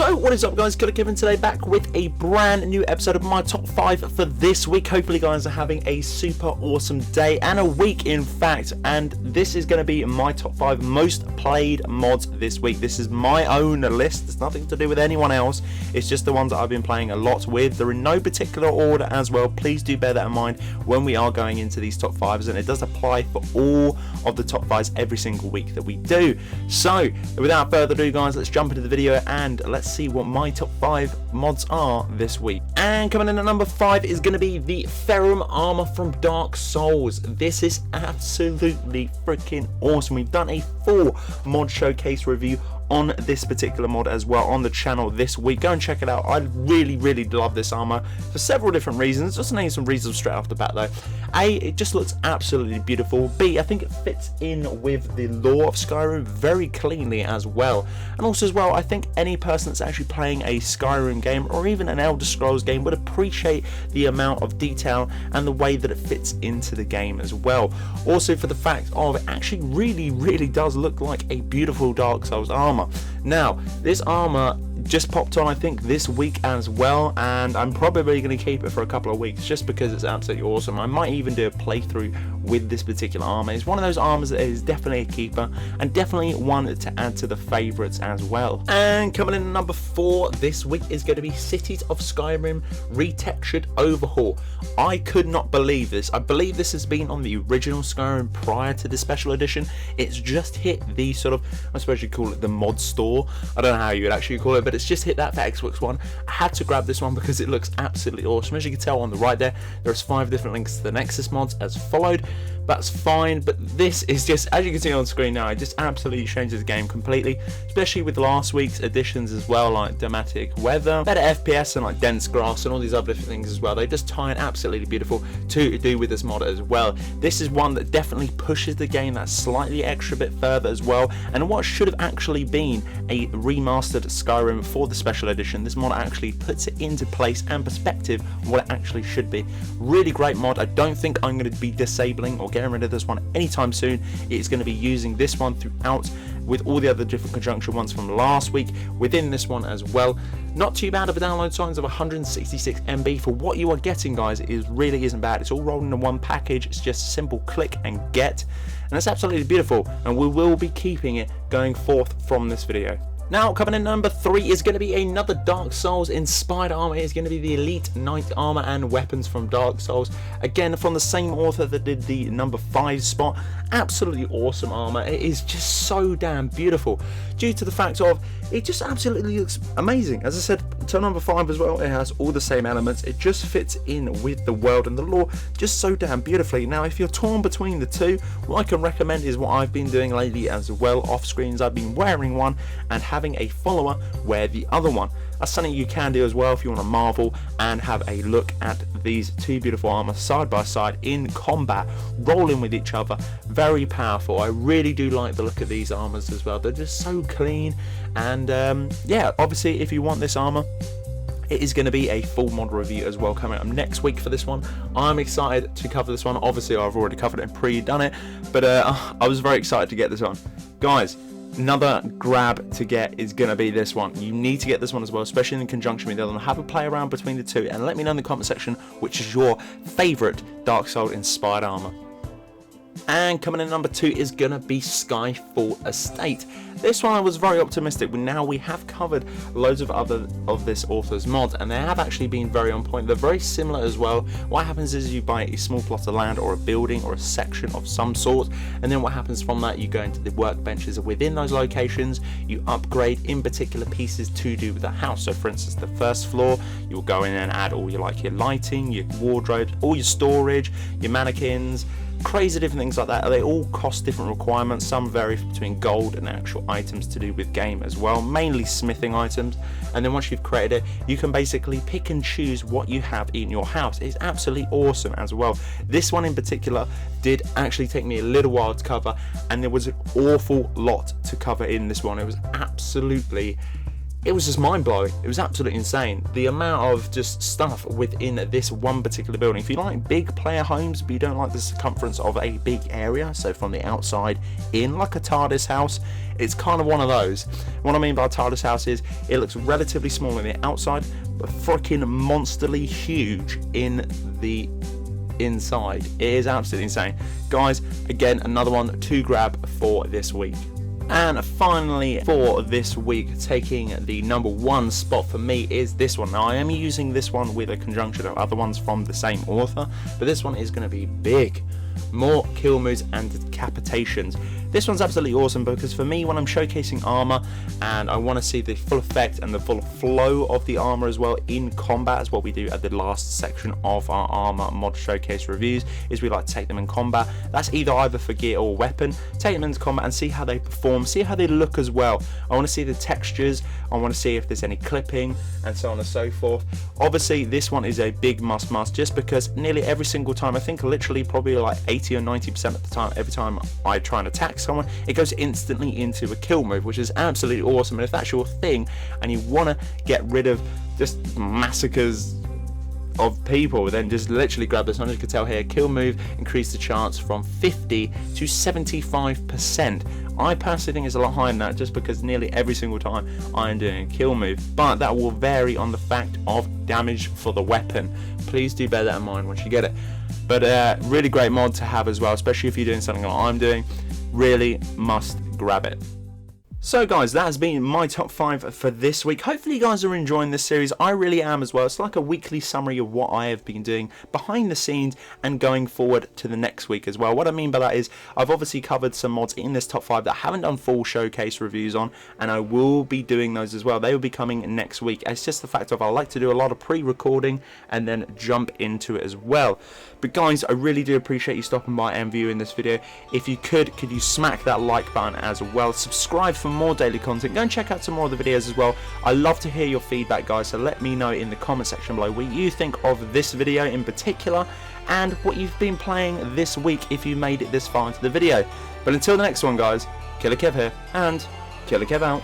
So what is up guys, Killerkev today back with a brand new episode of my top 5 for this week. Hopefully guys are having a super awesome day and a week in fact, and this is going to be my top 5 most played mods this week. This is my own list, it's nothing to do with anyone else, it's just the ones that I've been playing a lot with. They're in no particular order as well, please do bear that in mind when we are going into these top 5s, and it does apply for all of the top 5s every single week that we do. So without further ado guys, let's jump into the video and let's see what my top 5 mods are this week. And coming in at number 5 is going to be the Theorem Armor from Dark Souls. This is absolutely freaking awesome. We've done a full mod showcase review on this particular mod as well on the channel this week. Go and check it out. I really love this armor for several different reasons. Just name some reasons straight off the bat though. A, it just looks absolutely beautiful. B, I think it fits in with the lore of Skyrim very cleanly as well. And also as well, I think any person that's actually playing a Skyrim game or even an Elder Scrolls game would appreciate the amount of detail and the way that it fits into the game as well. Also for the fact of it actually really does look like a beautiful Dark Souls armor. Now this armor just popped on I think this week as well, and I'm probably going to keep it for a couple of weeks just because it's absolutely awesome. I might even do a playthrough with this particular armor. It's one of those armors that is definitely a keeper and definitely one to add to the favorites as well. And coming in at number 4 this week is going to be Cities of Skyrim Retextured Overhaul. I could not believe this. I believe this has been on the original Skyrim prior to the special edition. It's just hit the sort of, I suppose you'd call it the mod store. I don't know how you would actually call it, but it's just hit that for Xbox One. I had to grab this one because it looks absolutely awesome. As you can tell on the right there's 5 different links to the Nexus mods as followed. That's fine, but this is just, as you can see on screen now, it just absolutely changes the game completely, especially with last week's additions as well, like dramatic weather, better FPS, and like dense grass and all these other different things as well. They just tie in absolutely beautiful to do with this mod as well. This is one that definitely pushes the game that slightly extra bit further as well, and what should have actually been a remastered Skyrim for the special edition, this mod actually puts it into place and perspective what it actually should be. Really great mod. I don't think I'm going to be disabling or getting rid of this one anytime soon. It's going to be using this one throughout with all the other different conjunction ones from last week within this one as well. Not too bad of a download size of 166 MB for what you are getting guys. It really isn't bad. It's all rolled into one package. It's just a simple click and get, and it's absolutely beautiful, and we will be keeping it going forth from this video. Now coming in number 3 is going to be another Dark Souls inspired armor. It's going to be the Elite Knight armor and weapons from Dark Souls. Again from the same author that did the number 5 spot. Absolutely awesome armor. It is just so damn beautiful due to the fact of it just absolutely looks amazing. As I said, to number 5 as well, it has all the same elements. It just fits in with the world and the lore just so damn beautifully. Now if you're torn between the two, what I can recommend is what I've been doing lately as well off screens. I've been wearing one and having a follower wear the other one. That's something you can do as well if you want to marvel and have a look at these two beautiful armor side by side in combat, rolling with each other. Very powerful. I really do like the look of these armors as well. They're just so clean, and yeah, obviously if you want this armor, it is going to be a full mod review as well coming up next week for this one. I'm excited to cover this one. Obviously I've already covered it and pre-done it, but I was very excited to get this on. Guys, another grab to get is going to be this one. You need to get this one as well, especially in conjunction with the other one. Have a play around between the two and let me know in the comment section which is your favourite Dark Souls inspired armor. And coming in at number 2 is going to be Skyfall Estate. This one I was very optimistic, but now we have covered loads of other of this author's mods, and they have actually been very on point. They're very similar as well. What happens is you buy a small plot of land or a building or a section of some sort, and then what happens from that, you go into the workbenches within those locations, you upgrade in particular pieces to do with the house. So for instance, the first floor, you'll go in and add all your lighting, your wardrobe, all your storage, your mannequins, crazy different things like that. They all cost different requirements. Some vary between gold and actual items to do with game as well, mainly smithing items. And then once you've created it, you can basically pick and choose what you have in your house. It's absolutely awesome as well. This one in particular did actually take me a little while to cover, and there was an awful lot to cover in this one. It was absolutely it was just mind-blowing. It was absolutely insane. The amount of just stuff within this one particular building. If you like big player homes, but you don't like the circumference of a big area, so from the outside in, like a TARDIS house, it's kind of one of those. What I mean by a TARDIS house is it looks relatively small on the outside, but freaking monsterly huge in the inside. It is absolutely insane. Guys, again, another one to grab for this week. And finally for this week, taking the #1 spot for me is this one. Now I am using this one with a conjunction of other ones from the same author, but this one is going to be big. More kill moves and decapitations. This one's absolutely awesome because for me, when I'm showcasing armor and I want to see the full effect and the full flow of the armor as well in combat, as what we do at the last section of our armor mod showcase reviews, is we like to take them in combat. That's either for gear or weapon. Take them into combat and see how they perform, see how they look as well. I want to see the textures, I want to see if there's any clipping and so on and so forth. Obviously this one is a big must just because nearly every single time, I think literally probably like 80 or 90% of the time, every time I try and attack someone, it goes instantly into a kill move, which is absolutely awesome. And if that's your thing and you want to get rid of just massacres of people, then just literally grab this one. As you can tell here, kill move increase the chance from 50 to 75%. I personally think it's a lot higher than that, just because nearly every single time I am doing a kill move, but that will vary on the fact of damage for the weapon. Please do bear that in mind once you get it. But really great mod to have as well, especially if you're doing something like I'm doing. Really must grab it. So guys, that has been my top 5 for this week. Hopefully you guys are enjoying this series. I really am as well. It's like a weekly summary of what I have been doing behind the scenes and going forward to the next week as well. What I mean by that is I've obviously covered some mods in this top 5 that I haven't done full showcase reviews on, and I will be doing those as well. They will be coming next week. It's just the fact of I like to do a lot of pre-recording and then jump into it as well. But guys, I really do appreciate you stopping by and viewing this video. If you could you smack that like button as well. Subscribe for more daily content. Go and check out some more of the videos as well. I love to hear your feedback, guys, so let me know in the comment section below what you think of this video in particular and what you've been playing this week if you made it this far into the video. But until the next one, guys, Killerkev here, and Killerkev out.